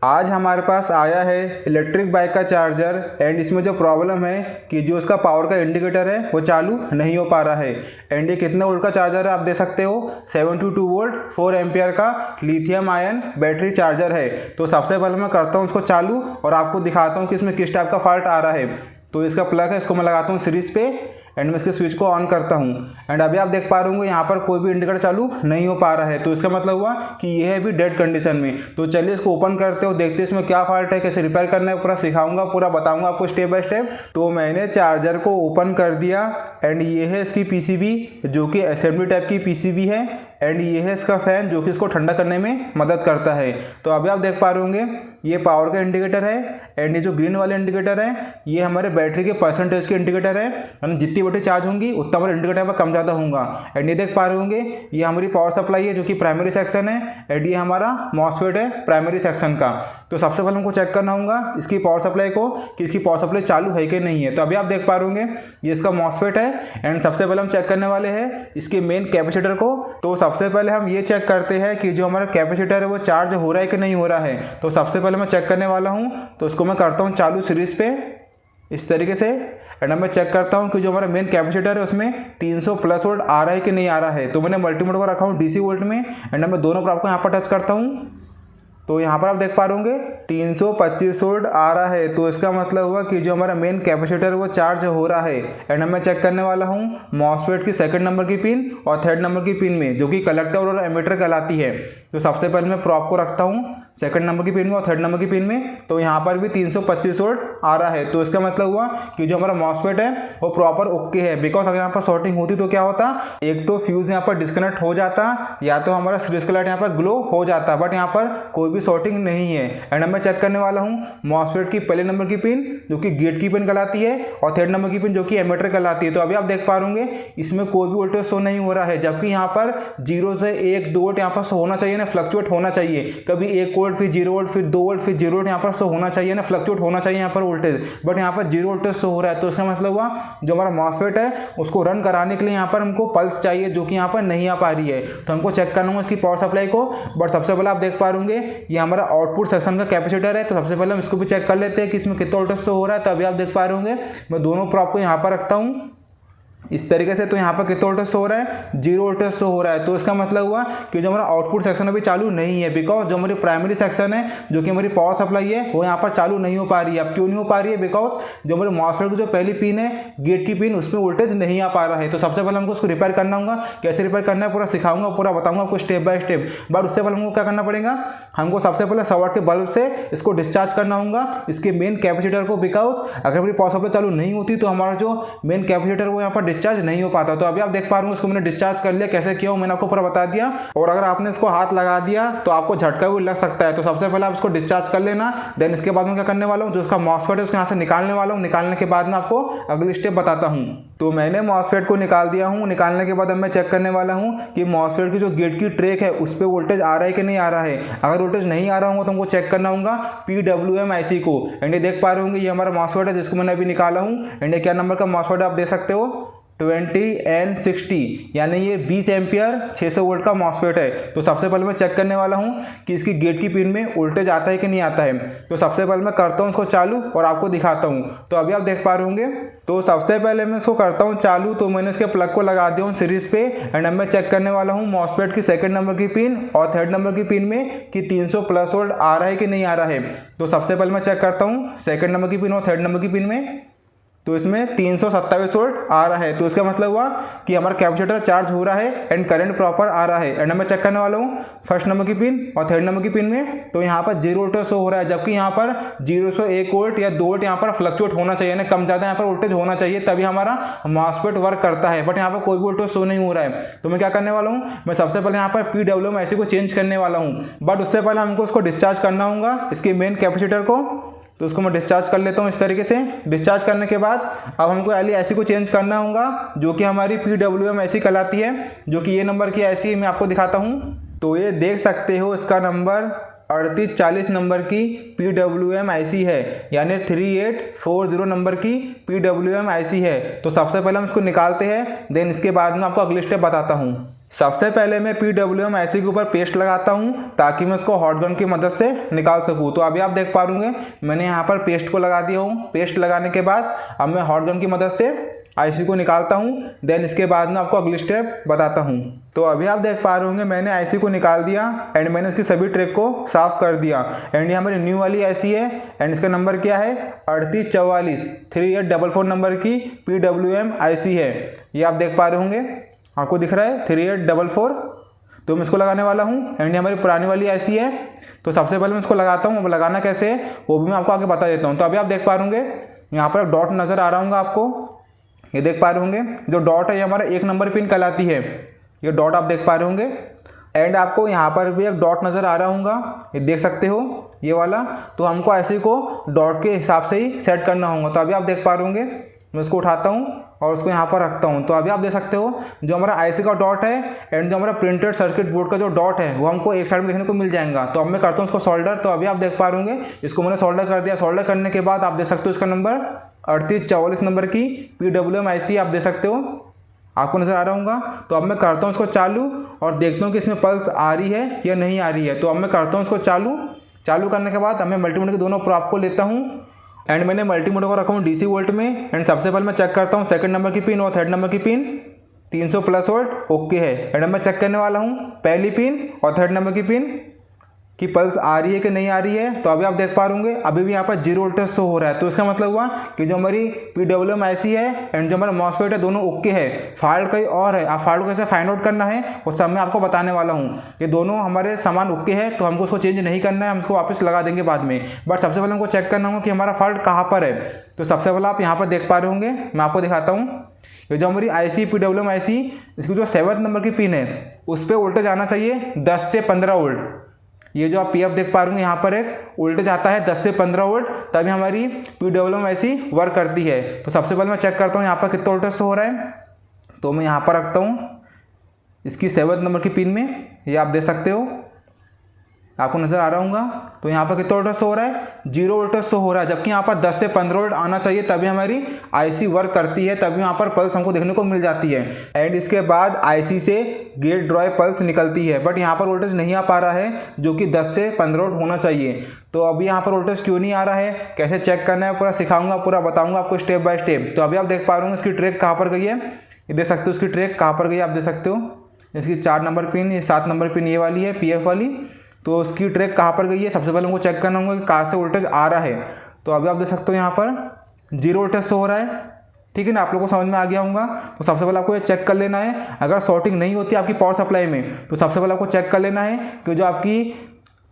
आज हमारे पास आया है इलेक्ट्रिक बाइक का चार्जर एंड इसमें जो प्रॉब्लम है कि जो इसका पावर का इंडिकेटर है वो चालू नहीं हो पा रहा है। एंड ये कितने वोल्ट का चार्जर है आप देख सकते हो, 72 वोल्ट 4 एम्पियर का लिथियम आयन बैटरी चार्जर है। तो सबसे पहले मैं करता हूँ इसको चालू और आपको दिखाता हूँ कि इसमें किस टाइप का फॉल्ट आ रहा है। तो इसका प्लग है, इसको मैं लगाता हूँ सीरीज पे एंड मैं इसके स्विच को ऑन करता हूँ एंड अभी आप देख पा रहे होंगे यहाँ पर कोई भी इंडिकेटर चालू नहीं हो पा रहा है। तो इसका मतलब हुआ कि ये है अभी डेड कंडीशन में। तो चलिए इसको ओपन करते हो, देखते हैं इसमें क्या फॉल्ट है, कैसे रिपेयर करना है, पूरा सिखाऊंगा, पूरा बताऊंगा आपको स्टेप बाय स्टेप। तो मैंने चार्जर को ओपन कर दिया एंड ये है इसकी पीसीबी जो कि असेंबली टाइप की पीसीबी है एंड ये है इसका फैन जो कि इसको ठंडा करने में मदद करता है। तो अभी आप देख पा रहे होंगे ये पावर का इंडिकेटर है एंड ये जो ग्रीन वाले इंडिकेटर है ये हमारे बैटरी के परसेंटेज के इंडिकेटर है, यानी जितनी बैटरी चार्ज होंगी उतना हमारा इंडिकेटर पर कम ज़्यादा होगा। एंड ये देख पा रहे होंगे ये हमारी पावर सप्लाई है जो कि प्राइमरी सेक्शन है एंड ये हमारा मॉसफेट है प्राइमरी सेक्शन का। तो सबसे पहले हमको चेक करना होगा इसकी पावर सप्लाई को कि इसकी पावर सप्लाई चालू है कि नहीं है। तो अभी आप देख पा रहे होंगे ये इसका मॉसफेट है एंड सबसे पहले हम चेक करने वाले हैं इसके मेन कैपेसिटर को। तो सबसे पहले हम ये चेक करते हैं कि जो हमारा कैपेसिटर है वो चार्ज हो रहा है कि नहीं हो रहा है। तो सबसे पहले मैं चेक करने वाला हूँ, तो उसको मैं करता हूँ चालू सीरीज पे इस तरीके से एंड मैं चेक करता हूँ कि जो हमारा मेन कैपेसिटर है उसमें 300 प्लस वोल्ट आ रहा है कि नहीं आ रहा है। तो मैंने मल्टीमीटर को रखा हूँ डीसी वोल्ट में एंड मैं दोनों पर आपको यहाँ पर टच करता हूँ। तो यहाँ पर आप देख पा रहे होंगे 325 वोल्ट आ रहा है। तो इसका मतलब हुआ कि जो हमारा मेन कैपेसिटर वो चार्ज हो रहा है। एंड मैं चेक करने वाला हूँ मॉसफेट की सेकंड नंबर की पिन और थर्ड नंबर की पिन में जो कि कलेक्टर और एमीटर कहलाती है। तो सबसे पहले मैं प्रॉप को रखता हूँ सेकंड नंबर की पिन में और थर्ड नंबर की पिन में। तो यहाँ पर भी 325 वोल्ट आ रहा है। तो इसका मतलब हुआ कि जो हमारा मॉसफेट है वो प्रॉपर ओके है। बिकॉज अगर यहाँ पर शॉर्टिंग होती तो क्या होता, एक तो फ्यूज यहाँ पर डिस्कनेक्ट हो जाता या तो हमारा सीरीज का लाइट यहाँ पर ग्लो हो जाता, बट यहाँ पर कोई भी शॉर्टिंग नहीं है। एंड मैं चेक करने वाला हूँ मॉसफेट की पहले नंबर की पिन जो कि गेट की पिन कहलाती है और थर्ड नंबर की पिन जो कि एमीटर कहलाती है। तो अभी आप देख पा रहे होंगे इसमें कोई भी वोल्टेज शो नहीं हो रहा है, जबकि यहाँ पर 0 से 1 2 वोल्ट यहाँ पर शो होना चाहिए ना, फ्लक्चुएट होना चाहिए। कभी 1 वोल्ट फिर 0 वोल्ट फिर 2 वोल्ट फिर 0 वोल्ट यहाँ पर शो होना चाहिए ना, फ्लक्चुएट होना चाहिए यहाँ पर वोल्टेज, बट यहाँ पर 0 वोल्टेज शो हो रहा है। तो इसका मतलब हुआ जो हमारा मॉसफेट है उसको रन कराने के लिए यहाँ पर हमको पल्स चाहिए जो कि यहाँ पर नहीं आ पा रही है। तो हमको चेक करना होगा इसकी पावर सप्लाई को। बट सबसे पहले आप देख पा रहे होंगे ये हमारा आउटपुट सेक्शन का कैपेसिटर है। तो सबसे पहले हम इसको भी चेक कर लेते हैं कि इसमें कितना वोल्टेज शो हो रहा है। तो अभी आप देख पा रहे होंगे मैं दोनों प्रॉप को यहाँ पर रखता हूँ इस तरीके से। तो यहाँ पर कितना वोल्टेज शो हो रहा है, 0 वोल्टेज शो हो रहा है। तो इसका मतलब हुआ कि जो हमारा आउटपुट सेक्शन अभी चालू नहीं है, बिकॉज जो हमारी प्राइमरी सेक्शन है जो कि हमारी पावर सप्लाई है वो यहाँ पर चालू नहीं हो पा रही है। अब क्यों नहीं हो पा रही है, बिकॉज जो हमारे मॉसफेट की जो पहली पिन है गेट की पिन उसमें वोल्टेज नहीं आ पा रहा है। तो सबसे पहले हमको उसको रिपेयर करना होगा, कैसे रिपेयर करना है पूरा सिखाऊंगा, पूरा बताऊंगा आपको स्टेप बाय स्टेप। बट उससे पहले हमको क्या करना पड़ेगा, हमको सबसे पहले 100 वाट के बल्ब से इसको डिस्चार्ज करना होगा इसके मेन कैपेसिटर को। बिकॉज अगर हमारी पावर सप्लाई चालू नहीं होती तो हमारा जो मेन कैपेसिटर वो यहाँ पर डिस्चार्ज नहीं हो पाता। तो अभी आप देख पा रहे हो उसको मैंने डिस्चार्ज कर लिया, कैसे किया मैंने आपको पूरा बता दिया। और अगर आपने इसको हाथ लगा दिया तो आपको झटका भी लग सकता है। तो सबसे पहले आप इसको डिस्चार्ज कर लेना, देन इसके बाद में क्या करने वाला हूँ, जो उसका मॉसफेट है उसको यहाँ से निकालने वाला हूँ। निकालने के बाद में आपको अगली स्टेप बताता हूँ। तो मैंने मॉसफेट को निकाल दिया हूँ। निकालने के बाद अब मैं चेक करने वाला हूँ कि मॉसफेट की जो गेट की ट्रैक है उस पर वोल्टेज आ रहा है कि नहीं आ रहा है। अगर वोल्टेज नहीं आ रहा होगा तो हमको चेक करना होगा PWM IC को। एंड ये देख पा रहे होंगे ये हमारा मॉसफेट है जिसको मैंने अभी निकाला हूँ। एंड ये क्या नंबर का मॉसफेट आप देख सकते हो, 20N60, यानी ये 20 एम्पियर 600 वोल्ट का मॉसफेट है। तो सबसे पहले मैं चेक करने वाला हूँ कि इसकी गेट की पिन में वोल्टेज आता है कि नहीं आता है। तो सबसे पहले मैं करता हूँ इसको चालू और आपको दिखाता हूँ। तो अभी आप देख पा रहे होंगे, तो सबसे पहले मैं इसको करता हूँ चालू। तो मैंने इसके प्लग को लगा दिया हूँ सीरीज पे एंड अब मैं चेक करने वाला हूँ मॉसफेट की सेकंड नंबर की पिन और थर्ड नंबर की पिन में कि 300 प्लस वोल्ट आ रहा है कि नहीं आ रहा है। तो सबसे पहले मैं चेक करता हूँ सेकंड नंबर की पिन और थर्ड नंबर की पिन में, तो इसमें 327 वोल्ट आ रहा है। तो इसका मतलब हुआ कि हमारा कैपेसिटर चार्ज हो रहा है एंड करंट प्रॉपर आ रहा है। एंड मैं चेक करने वाला हूँ फर्स्ट नंबर की पिन और थर्ड नंबर की पिन में, तो यहाँ पर 0 वोल्टेज शो हो रहा है, जबकि यहाँ पर 0 से 1 वोल्ट या 2 वोल्ट यहाँ पर फ्लक्चुएट होना चाहिए, यानी कम ज़्यादा यहाँ पर वोल्टेज होना चाहिए, तभी हमारा मॉसफेट वर्क करता है। बट यहाँ पर कोई भी वोल्टेज शो नहीं हो रहा है। तो मैं क्या करने वाला हूँ, मैं सबसे पहले यहाँ पर PWM IC को चेंज करने वाला हूँ। बट उससे पहले हमको उसको डिस्चार्ज करना होगा इसके मेन कैपेसिटर को। तो उसको मैं डिस्चार्ज कर लेता हूँ इस तरीके से। डिस्चार्ज करने के बाद अब हमको IC को चेंज करना होगा जो कि हमारी PWM IC कहलाती है, जो कि ये नंबर की IC मैं आपको दिखाता हूँ। तो ये देख सकते हो इसका नंबर 3840 नंबर की PWM IC है, यानी 3840 नंबर की PWM IC है। तो सबसे पहले हम इसको निकालते हैं, देन इसके बाद में आपको अगली स्टेप बताता हूँ। सबसे पहले मैं PWM IC के ऊपर पेस्ट लगाता हूँ ताकि मैं उसको हॉट गन की मदद से निकाल सकूँ। तो अभी आप देख पा रहे होंगे मैंने यहाँ पर पेस्ट को लगा दिया हूँ। पेस्ट लगाने के बाद अब मैं हॉट गन की मदद से IC को निकालता हूँ, देन इसके बाद में आपको अगली स्टेप बताता हूँ। तो अभी आप देख पा रहे होंगे मैंने IC को निकाल दिया एंड मैंने इसकी सभी ट्रैक को साफ कर दिया एंड ये हमारी न्यू वाली IC है एंड इसका नंबर क्या है 3844 3844 नंबर की PWM IC है। ये आप देख पा रहे होंगे, आपको दिख रहा है 3844। तो मैं इसको लगाने वाला हूँ एंड ये हमारी पुरानी वाली IC है। तो सबसे पहले मैं इसको लगाता हूँ, लगाना कैसे है वो भी मैं आपको आगे बता देता हूँ। तो अभी आप देख पा रहे होंगे यहाँ पर एक डॉट नज़र आ रहा होगा आपको, ये देख पा रहे होंगे जो डॉट है ये हमारा 1 नंबर पिन कहलाती है। ये डॉट आप देख पा रहे होंगे एंड आपको यहाँ पर भी एक डॉट नज़र आ रहा होगा, ये देख सकते हो ये वाला। तो हमको IC को डॉट के हिसाब से ही सेट करना होगा। तो अभी आप देख पा रहे होंगे मैं इसको उठाता हूँ और उसको यहाँ पर रखता हूँ। तो अभी आप देख सकते हो जो हमारा IC का डॉट है एंड जो हमारा प्रिंटेड सर्किट बोर्ड का जो डॉट है वो हमको एक साइड में देखने को मिल जाएगा। तो अब मैं करता हूँ इसको सोल्डर। तो अभी आप देख पा रहे होंगे इसको मैंने सोल्डर कर दिया। सोल्डर करने के बाद आप देख सकते हो इसका नंबर 3844 नंबर की PWM IC आप देख सकते हो, आपको नज़र आ रहा होगा। तो अब मैं करता हूँ इसको चालू और देखता हूँ कि इसमें पल्स आ रही है या नहीं आ रही है। तो अब मैं करता हूँ इसको चालू करने के बाद अब मैं मल्टीमीटर के दोनों प्रोब को लेता हूँ एंड मैंने मल्टीमीटर को रखा हूँ DC वोल्ट में एंड सबसे पहले मैं चेक करता हूँ सेकंड नंबर की पिन और थर्ड नंबर की पिन 300 प्लस वोल्ट ओके है। एंड मैं चेक करने वाला हूँ पहली पिन और थर्ड नंबर की पिन कि पल्स आ रही है कि नहीं आ रही है। तो अभी आप देख पा रहे होंगे अभी भी यहाँ पर 0 वोल्टेज शो हो रहा है। तो इसका मतलब हुआ कि जो हमारी PWM IC है एंड जो हमारा मॉसफेट है दोनों ओके है। फॉल्ट कहीं और है, आप फॉल्ट को कैसे फाइंड आउट करना है वो सब मैं आपको बताने वाला हूँ। ये दोनों हमारे सामान ओके है तो हमको उसको चेंज नहीं करना है, हम इसको वापस लगा देंगे बाद में। बट सबसे पहले हमको चेक करना होगा कि हमारा फॉल्ट कहाँ पर है। तो सबसे पहले आप यहाँ पर देख पा रहे होंगे, मैं आपको दिखाता हूँ। ये जो हमारी IC PWM IC इसकी जो 7 नंबर की पिन है उस पर वोल्टेज आना चाहिए 10 से 15 वोल्ट। ये जो आप PF देख पा रहे होंगे यहाँ पर एक वोल्टेज आता है 10 से 15 वोल्ट, तभी हमारी PWM IC वर्क करती है। तो सबसे पहले मैं चेक करता हूँ यहाँ पर कितना वोल्टेज शो हो रहा है। तो मैं यहाँ पर रखता हूँ इसकी 7 नंबर की पिन में, ये आप देख सकते हो, आपको नज़र आ रहा होगा। तो यहाँ पर कितना वोल्टेज शो हो रहा है 0 वोल्टेज शो हो रहा है, जबकि यहाँ पर 10 से 15 वोल्ट आना चाहिए तभी हमारी IC वर्क करती है, तभी यहाँ पर पल्स हमको देखने को मिल जाती है। एंड इसके बाद IC से गेट ड्राइव पल्स निकलती है, बट यहाँ पर वोल्टेज नहीं आ पा रहा है जो कि 10 से 15 वोल्ट होना चाहिए। तो अभी यहाँ पर वोल्टेज क्यों नहीं आ रहा है, कैसे चेक करना है, पूरा सिखाऊंगा, पूरा बताऊंगा आपको स्टेप बाय स्टेप। तो अभी आप देख पा रहे हो इसकी ट्रैक कहाँ पर गई है, ये देख सकते हो इसकी ट्रैक कहाँ पर गई है, आप देख सकते हो इसकी 4 नंबर पिन, ये 7 नंबर पिन ये वाली है PF वाली। तो उसकी ट्रैक कहाँ पर गई है, सबसे पहले हमको चेक करना होगा कि कहाँ से वोल्टेज आ रहा है। तो अभी आप देख सकते हो यहाँ पर 0 वोल्टेज शो हो रहा है, ठीक है ना, आप लोगों को समझ में आ गया होगा। तो सबसे पहले आपको ये चेक कर लेना है, अगर शॉर्टिंग नहीं होती आपकी पावर सप्लाई में तो सबसे पहले आपको चेक कर लेना है कि जो आपकी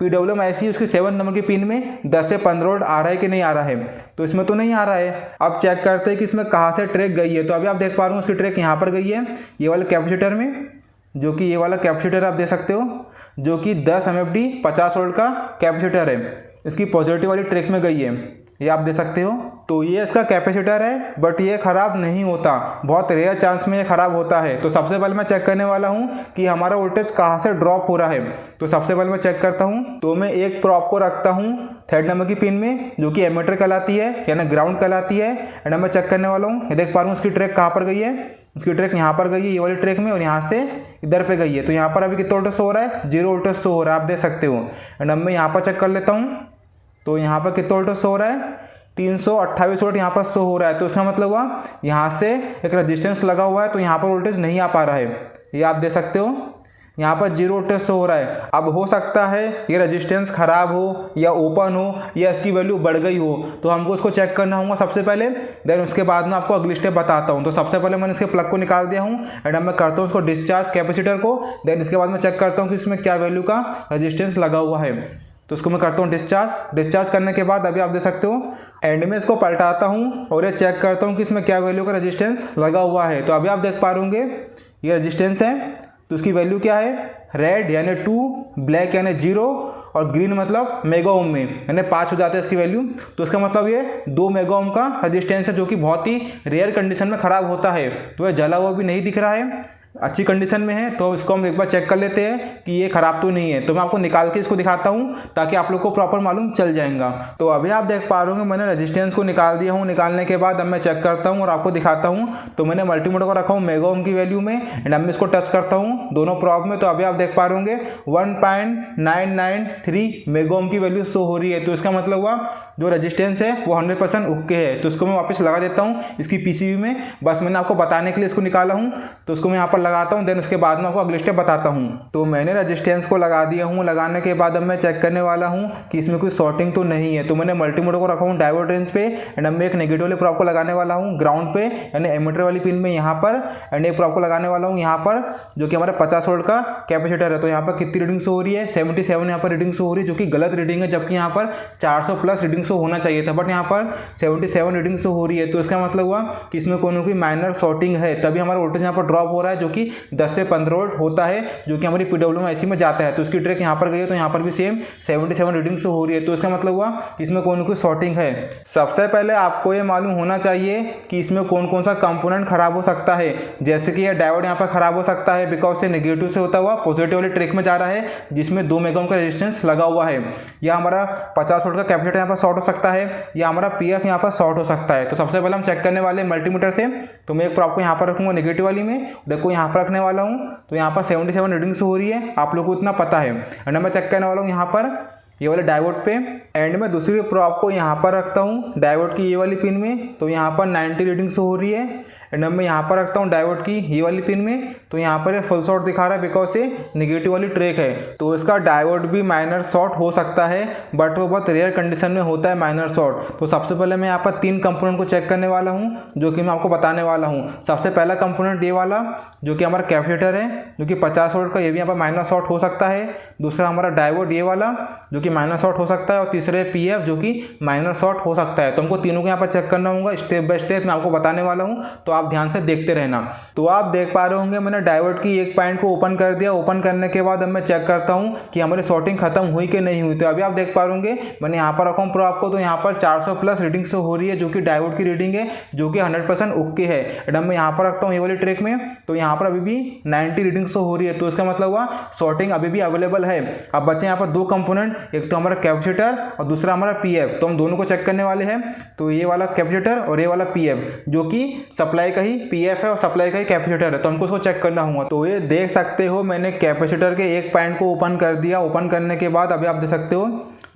PWM IC उसकी 7 नंबर की पिन में 10 से 15 वोल्ट आ रहा है कि नहीं आ रहा है। तो इसमें तो नहीं आ रहा है। अब चेक करते हैं कि इसमें कहाँ से ट्रैक गई है। तो अभी आप देख पा रहे हो उसकी ट्रैक यहाँ पर गई है ये वाले कैपेसिटर में, जो कि ये वाला कैपेसिटर आप देख सकते हो, जो कि 10 MFD 50 वोल्ट का कैपेसिटर है, इसकी पॉजिटिव वाली ट्रैक में गई है, ये आप देख सकते हो। तो ये इसका कैपेसिटर है, बट ये ख़राब नहीं होता, बहुत रेयर चांस में ये ख़राब होता है। तो सबसे पहले मैं चेक करने वाला हूँ कि हमारा वोल्टेज कहाँ से ड्रॉप हो रहा है। तो सबसे पहले मैं चेक करता हूँ। तो मैं एक प्रॉप को रखता हूँ 3rd नंबर की पिन में, जो कि एमीटर कहलाती है यानी ग्राउंड कहलाती है। एंड मैं चेक करने वाला हूँ, ये देख पा रहा हूँ उसकी ट्रैक कहाँ पर गई है, इसकी ट्रैक यहाँ पर गई है ये वाली ट्रैक में, और यहाँ से इधर पे गई है। तो यहाँ पर अभी कितना वोल्टेज शो हो रहा है 0 वोल्टेज शो हो रहा है, आप देख सकते हो। एंड अब मैं यहाँ पर चेक कर लेता हूँ। तो यहाँ पर कितना वोल्टेज शो हो रहा है 328 वोल्ट यहाँ पर शो हो रहा है। तो इसका मतलब हुआ यहाँ से एक रेजिस्टेंस लगा हुआ है, तो यहाँ पर वोल्टेज नहीं आ पा रहा है, ये आप देख सकते हो। यहाँ पर 0 वोल्टेज शो हो रहा है। अब हो सकता है ये रेजिस्टेंस ख़राब हो या ओपन हो या इसकी वैल्यू बढ़ गई हो, तो हमको उसको चेक करना होगा सबसे पहले, देन उसके बाद में आपको अगली स्टेप बताता हूँ। तो सबसे पहले मैंने इसके प्लग को निकाल दिया हूँ एंड अब मैं करता हूँ उसको डिस्चार्ज कैपेसिटर को, देन इसके बाद मैं चेक करता हूँ कि इसमें क्या वैल्यू का रजिस्टेंस लगा हुआ है। तो उसको मैं करता हूँ डिस्चार्ज करने के बाद अभी आप देख सकते हो एंड में इसको पलटाता हूँ और ये चेक करता हूँ कि इसमें क्या वैल्यू का रेजिस्टेंस लगा हुआ है। तो अभी आप देख पा रहे होंगे ये रेजिस्टेंस है, तो उसकी वैल्यू क्या है, रेड यानी 2, ब्लैक यानी 0 और ग्रीन मतलब मेगा ओम में यानी 5 हो जाता है इसकी वैल्यू। तो इसका मतलब ये 2 मेगा ओम का रेजिस्टेंस है, जो कि बहुत ही रेयर कंडीशन में ख़राब होता है। तो ये जला हुआ भी नहीं दिख रहा है अच्छी कंडीशन में है, तो इसको हम एक बार चेक कर लेते हैं कि ये ख़राब तो नहीं है। तो मैं आपको निकाल के इसको दिखाता हूँ ताकि आप लोग को प्रॉपर मालूम चल जाएगा। तो अभी आप देख पा रहे होंगे मैंने रेजिस्टेंस को निकाल दिया हूँ। निकालने के बाद अब मैं चेक करता हूँ और आपको दिखाता हूँ। तो मैंने मल्टीमीटर को रखा हूँ मेगा ओम की वैल्यू में एंड अब मैं इसको टच करता हूँ दोनों प्रॉब में। तो अभी आप देख पा रहे होंगे 1.993 मेगा ओम की वैल्यू शो हो रही है। तो इसका मतलब हुआ जो रेजिस्टेंस है वो 100% ओके है। तो इसको मैं वापस लगा देता हूँ इसकी पीसीबी में। बस मैंने आपको बताने के लिए इसको निकाला हूँ, तो इसको मैं यहाँ पर लगाता हूँ, देन उसके बाद में आपको अगले स्टेप बताता हूँ। तो मैंने रेजिस्टेंस को लगा दिया हूँ। लगाने के बाद अब मैं चेक करने वाला हूँ कि इसमें कोई शॉर्टिंग तो नहीं है। तो मैंने मल्टीमीटर को रखा हूँ डायोड रेंज पे एंड अब मैं एक नेगेटिव वाले प्रॉब को लगाने वाला हूँ ग्राउंड पे, यानी एमीटर वाली पिन में यहाँ पर, एंड एक प्रॉब को लगाने वाला हूँ यहाँ पर जो कि हमारा 50 वोल्ट का कैपेसिटर है। तो यहाँ पर कितनी रीडिंग शो हो रही है? 77 यहाँ पर रीडिंग शो हो रही है, जो कि गलत रीडिंग है, जबकि यहाँ पर 400 प्लस रीडिंग शो होना चाहिए था, बट यहाँ पर 77 रीडिंग शो हो रही है। तो इसका मतलब हुआ कि इसमें कोई ना कोई माइनर शॉर्टिंग है, तभी हमारा वोल्टेज यहाँ पर ड्रॉप हो रहा है, जो कि 10 से 15 वोल्ट होता है, जो कि हमारी पीडब्ल्यूएम आईसी में जाता है। तो इसकी ट्रैक यहाँ पर गई है, तो यहाँ पर भी सेम 77 रीडिंग शो हो रही है। तो इसका मतलब हुआ कि इसमें कोई ना कोई शॉर्टिंग है। सबसे पहले आपको ये मालूम होना चाहिए कि इसमें कौन कौन सा कंपोनेंट खराब हो सकता है। जैसे कि ये डायोड यहाँ पर खराब हो सकता है, बिकॉज से नेगेटिव से होता हुआ पॉजिटिव वाली ट्रैक में जा रहा है, जिसमें 2 मेगा ओम का रेजिस्टेंस लगा हुआ है। या हमारा 50 वोल्ट का कैपेसिटर यहाँ पर शॉर्ट हो सकता है, या हमारा पीएफ यहाँ पर शॉर्ट हो सकता है। तो सबसे पहले हम चेक करने वाले मल्टीमीटर से। तो मैं एक प्रॉब को यहाँ पर रखूँगा नेगेटिव वाली में, देखो यहाँ पर रखने वाला हूँ। तो यहाँ पर 77 रीडिंग्स हो रही है, आप लोग को इतना पता है। एंड मैं चेक करने वाला हूँ यहाँ पर ये वाले डायोड पे, एंड में दूसरी प्रॉब को यहाँ पर रखता हूँ डायोड की ये वाली पिन में। तो यहाँ पर 90 रीडिंग्स हो रही है। एंड अब मैं यहाँ पर रखता हूँ डायोड की ये वाली पिन में। तो यहाँ पर फुल शॉर्ट दिखा रहा है, बिकॉज से नेगेटिव वाली ट्रैक है। तो इसका डायोड भी माइनर शॉर्ट हो सकता है, बट वो बहुत रेयर कंडीशन में होता है माइनर शॉर्ट। तो सबसे पहले मैं यहाँ पर 3 कंपोनेंट को चेक करने वाला हूँ, जो कि मैं आपको बताने वाला हूँ। सबसे पहला कंपोनेंट ये वाला जो कि हमारा कैपेसिटर है, जो कि 50 वोल्ट का, ये भी यहाँ पर माइनर शॉर्ट हो सकता है। दूसरा हमारा डायोड ये वाला जो कि माइनर शॉर्ट हो सकता है, और तीसरे पीएफ जो कि माइनर शॉर्ट हो सकता है। तो हमको तीनों को यहाँ पर चेक करना होगा, स्टेप बाय स्टेप मैं आपको बताने वाला हूँ, तो आप ध्यान से देखते रहना। तो आप देख पा रहे होंगे मैंने डायोड की एक पॉइंट को ओपन कर दिया। ओपन करने के बाद अब मैं चेक करता हूँ कि हमारी शॉर्टिंग खत्म हुई कि नहीं हुई। तो अभी आप देख पा रहे होंगे मैंने यहाँ पर रखा हूँ प्रॉब को, तो यहाँ पर 400 प्लस रीडिंग से हो रही है, जो कि डायोड की रीडिंग है, जो कि 100% ओके है। एंड मैं यहाँ पर रखता हूँ ये वाली ट्रैक में, तो यहाँ पर अभी भी 90 रीडिंग से हो रही है। तो इसका मतलब हुआ शॉर्टिंग अभी भी अवेलेबल है। अब बचे यहाँ पर 2 कंपोनेंट, एक तो हमारा कैपेसिटर और दूसरा हमारा पीएफ। तो हम दोनों को चेक करने वाले हैं। तो ये वाला कैपेसिटर और ये वाला पीएफ, जो कि सप्लाई का ही पीएफ है और सप्लाई का ही कैपेसिटर है, तो हमको उसको चेक करना होगा। तो ये देख सकते हो मैंने कैपेसिटर के एक पॉइंट को ओपन कर दिया। ओपन करने के बाद अभी आप देख सकते हो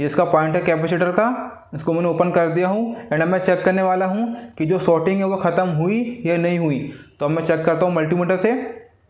ये इसका पॉइंट है कैपेसिटर का, इसको मैंने ओपन कर दिया हूँ। एंड अब मैं चेक करने वाला हूँ कि जो शॉर्टिंग है वो ख़त्म हुई या नहीं हुई। तो अब मैं चेक करता हूँ मल्टीमीटर से।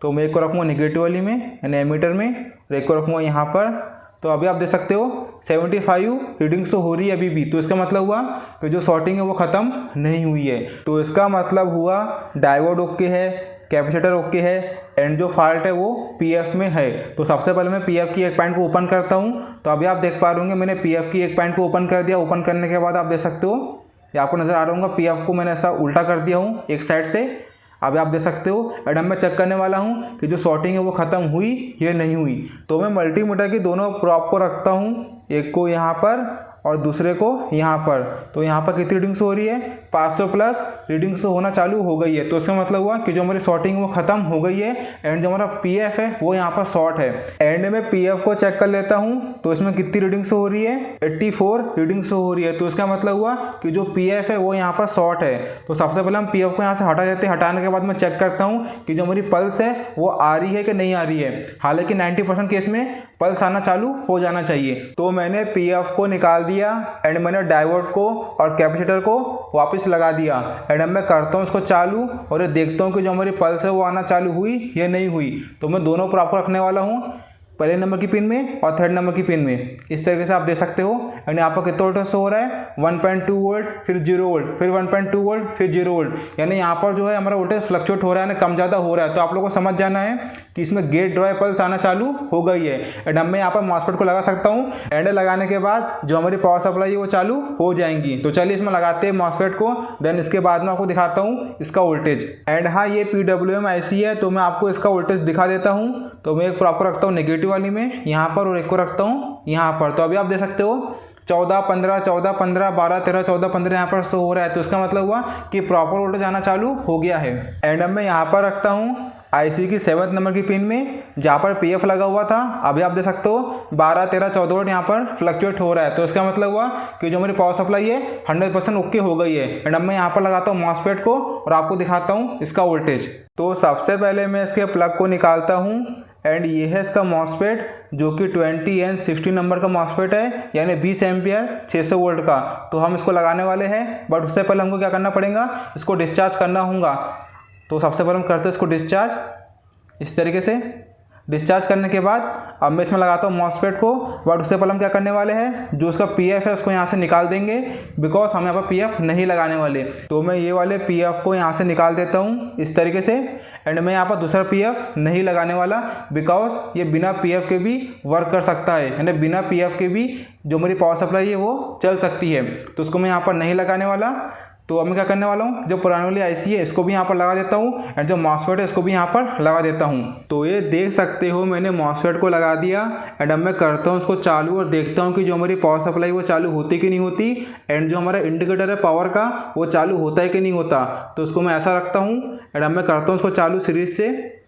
तो मैं एक को रखूँगा नेगेटिव वाली में यानी एमीटर में, और एक को रखूँगा यहाँ पर। तो अभी आप देख सकते हो 75 रीडिंग्स तो हो रही है अभी भी। तो इसका मतलब हुआ कि जो शॉर्टिंग है वो ख़त्म नहीं हुई है। तो इसका मतलब हुआ डायोड ओके है, कैपेसिटर ओके है, एंड जो फॉल्ट है वो पीएफ में है। तो सबसे पहले मैं पीएफ की एक पॉइंट को ओपन करता हूँ। तो अभी आप देख पा रहे होंगे मैंने पीएफ की एक पॉइंट को ओपन कर दिया। ओपन करने के बाद आप देख सकते हो ये आपको नज़र आ रहा होगा, पीएफ को मैंने ऐसा उल्टा कर दिया हूँ एक साइड से। अभी आप देख सकते हो। एंड अब मैं चेक करने वाला हूँ कि जो शॉर्टिंग है वो ख़त्म हुई या नहीं हुई। तो मैं मल्टीमीटर की दोनों प्रॉब को रखता हूँ, एक को यहाँ पर और दूसरे को यहाँ पर। तो यहाँ पर कितनी रीडिंग्स हो रही है? 500 प्लस रीडिंग्स होना चालू हो गई है। तो इसका मतलब हुआ कि जो हमारी शॉर्टिंग वो ख़त्म हो गई है, एंड जो हमारा पीएफ है वो यहाँ पर शॉर्ट है। एंड में पीएफ को चेक कर लेता हूँ, तो इसमें कितनी रीडिंग्स हो रही है? 84 रीडिंग्स हो रही है। तो इसका मतलब हुआ कि जो पीएफ है वो यहाँ पर शॉर्ट है। तो सबसे पहले हम पीएफ को यहाँ से हटा देते हैं। हटाने के बाद मैं चेक करता हूँ कि जो हमारी पल्स है वो आ रही है कि नहीं आ रही है। हालांकि 90% केस में पल्स आना चालू हो जाना चाहिए। तो मैंने पीएफ को निकाल दिया, एंड मैंने डायोड को और कैपेसिटर को वापस लगा दिया। एंड अब मैं करता हूँ इसको चालू, और ये देखता हूँ कि जो हमारी पल्स है वो आना चालू हुई या नहीं हुई। तो मैं दोनों प्रॉपर रखने वाला हूँ, पहले नंबर की पिन में और थर्ड नंबर की पिन में। इस तरीके से आप देख सकते हो। एंड यहाँ पर कितना वोल्टेज हो रहा है? 1.2 वोल्ट, फिर 0 वोल्ट, फिर 1.2 वोल्ट, फिर 0 वोल्ट। यानी यहाँ पर जो है हमारा वोल्टेज फ्लक्चुएट हो रहा है, यानी कम ज़्यादा हो रहा है। तो आप लोगों को समझ जाना है कि इसमें गेट ड्राई पल्स आना चालू हो गई है। एंड अब मैं यहाँ पर मॉसफेट को लगा सकता हूँ। एंड लगाने के बाद जो हमारी पावर सप्लाई है वो चालू हो जाएंगी। तो चलिए इसमें लगाते हैं मॉसफेट को, देन इसके बाद में आपको दिखाता हूँ इसका वोल्टेज। एंड हाँ, ये PWM IC है, तो मैं आपको इसका वोल्टेज दिखा देता हूँ। तो मैं एक प्रॉपर रखता हूँ नेगेटिव वाली में यहाँ पर, और एक को रखता हूँ यहाँ पर। तो अभी आप देख सकते हो 14, 15, 14, 15, 12, 13, 14, 15 यहाँ पर शो हो रहा है। तो इसका मतलब हुआ कि प्रॉपर वोल्टेज आना चालू हो गया है। एंड अब मैं यहाँ पर रखता हूँ आईसी की 7th नंबर की पिन में जहाँ पर पीएफ लगा हुआ था, अभी आप देख सकते हो 12, 13, 14 वोल्ट यहाँ पर फ्लक्चुएट हो रहा है। तो इसका मतलब हुआ कि जो मेरी पावर सप्लाई है 100% ओके हो गई है। एंड अब मैं यहाँ पर लगाता हूँ मॉसफेट को और आपको दिखाता हूँ इसका वोल्टेज। तो सबसे पहले मैं इसके प्लग को निकालता हूँ एंड ये है इसका मॉसफेट जो कि 20N60 नंबर का मॉसफेट है, यानी 20 एम्पियर 600 वोल्ट का। तो हम इसको लगाने वाले हैं, बट उससे पहले हमको क्या करना पड़ेगा, इसको डिस्चार्ज करना होगा। तो सबसे पहले हम करते हैं इसको डिस्चार्ज इस तरीके से। डिस्चार्ज करने के बाद अब मैं इसमें लगाता हूँ मॉसफेट को, बट उससे पहले हम क्या करने वाले हैं, जो उसका पीएफ है उसको यहाँ से निकाल देंगे, बिकॉज हम यहाँ पर पीएफ नहीं लगाने वाले। तो मैं ये वाले पीएफ को यहाँ से निकाल देता हूँ इस तरीके से। एंड मैं यहाँ पर दूसरा पीएफ नहीं लगाने वाला, बिकॉज ये बिना पीएफ के भी वर्क कर सकता है, यानी बिना पीएफ के भी जो मेरी पावर सप्लाई है वो चल सकती है। तो उसको मैं यहाँ पर नहीं लगाने वाला। तो अब मैं क्या करने वाला हूँ, जो पुरानी वाली आईसी है इसको भी यहाँ पर लगा देता हूँ एंड जो मॉसफेट है इसको भी यहाँ पर लगा देता हूँ। तो ये देख सकते हो मैंने मॉसफेट को लगा दिया एंड अब मैं करता हूँ उसको चालू और देखता हूँ कि जो हमारी पावर सप्लाई वो चालू होती कि नहीं होती, एंड जो हमारा इंडिकेटर है पावर का वो चालू होता है कि नहीं होता। तो उसको मैं ऐसा रखता हूँ एंड अब मैं करता हूँ उसको चालू सीरीज से।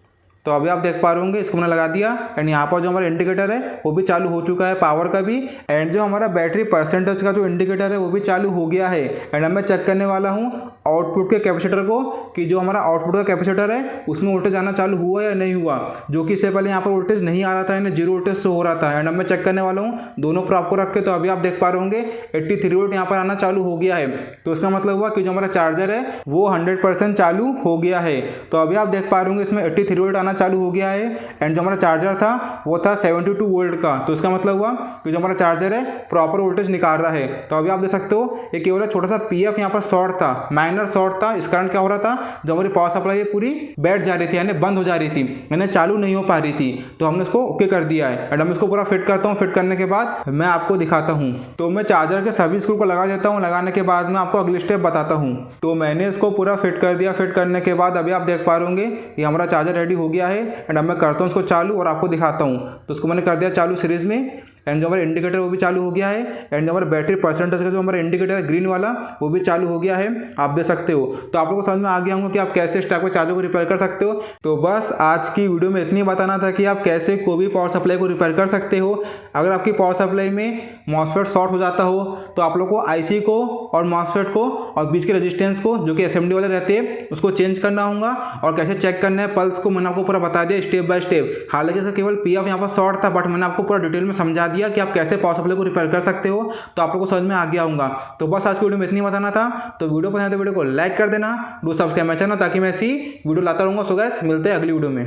तो अभी आप देख पा रहे होंगे इसको मैंने लगा दिया एंड यहाँ पर जो हमारा इंडिकेटर है वो भी चालू हो चुका है, पावर का भी। एंड जो हमारा बैटरी परसेंटेज का जो इंडिकेटर है वो भी चालू हो गया है। एंड अब मैं चेक करने वाला हूँ आउटपुट के कैपेसिटर को कि जो हमारा आउटपुट का कैपेसिटर है उसमें वोल्टेज आना चालू हुआ या नहीं हुआ, जो कि इससे पहले यहाँ पर वोल्टेज नहीं आ रहा था, यानी 0 वोल्टेज से हो रहा था। एंड अब मैं चेक करने वाला हूँ दोनों पर आपको रख के। तो अभी आप देख पा रहे होंगे 83 वोल्ट यहाँ पर आना चालू हो गया है। तो इसका मतलब हुआ कि जो हमारा चार्जर है वो 100% चालू हो गया है। तो अभी आप देख पा रहे होंगे इसमें 83 वोल्ट आना चालू हो गया है एंड जो हमारा चार्जर था वो था 72 वोल्ट का। तो इसका मतलब हुआ कि जो हमारा चार्जर है प्रॉपर वोल्टेज निकाल रहा है। तो अभी आप देख सकते हो ये केवल छोटा सा पीएफ यहाँ पर शॉर्ट था, माइनर शॉर्ट था। इस कारण क्या हो रहा था, जो हमारी पावर सप्लाई पूरी बैठ जा रही थी, यानी बंद हो जा रही थी, यानी चालू नहीं हो पा रही थी। तो हमने इसको ओके कर दिया है एंड हम इसको पूरा फिट करता हूँ। फिट करने के बाद मैं आपको दिखाता हूँ। तो मैं चार्जर के सभी स्क्रू को लगा देता हूँ, लगाने के बाद मैं आपको अगली स्टेप बताता हूँ। तो मैंने इसको पूरा फिट कर दिया। फिट करने के बाद अभी आप देख पा रहे होंगे ये हमारा चार्जर रेडी हो गया है एंड अब मैं करता हूँ इसको चालू और आपको दिखाता हूँ। तो उसको मैंने कर दिया चालू सीरीज में एंड जो हमारा इंडिकेटर वो भी चालू हो गया है एंड जो हमारा बैटरी परसेंटेज का जो हमारा इंडिकेटर है ग्रीन वाला वो भी चालू हो गया है, आप देख सकते हो। तो आप लोगों को समझ में आ गया होगा कि आप कैसे इस टाइप के चार्जर को रिपेयर कर सकते हो। तो बस आज की वीडियो में इतनी बताना था कि आप कैसे कोई भी पावर सप्लाई को रिपेयर कर सकते हो। अगर आपकी पावर सप्लाई में मॉसफेट शॉर्ट हो जाता हो तो आप लोग को आईसी को और मॉसफेट को और बीच के रेजिस्टेंस को जो कि एसएमडी वाले रहते हैं उसको चेंज करना होगा। और कैसे चेक करना है पल्स को मैंने आपको पूरा बता दिया स्टेप बाय स्टेप। हालांकि इसका केवल पीएफ यहाँ पर शॉर्ट था, बट मैंने आपको पूरा डिटेल में समझा दिया कि आप कैसे पावर सप्लाई को रिपेयर कर सकते हो। तो आप लोगों को समझ में आ गया होगा। तो बस आज की वीडियो में इतनी बताना था। तो वीडियो पसंद है तो वीडियो को लाइक कर देना, डू सब्सक्राइब माय चैनल ताकि मैं ऐसी वीडियो लाता रहूँगा। सो गाइस मिलते हैं अगली वीडियो में।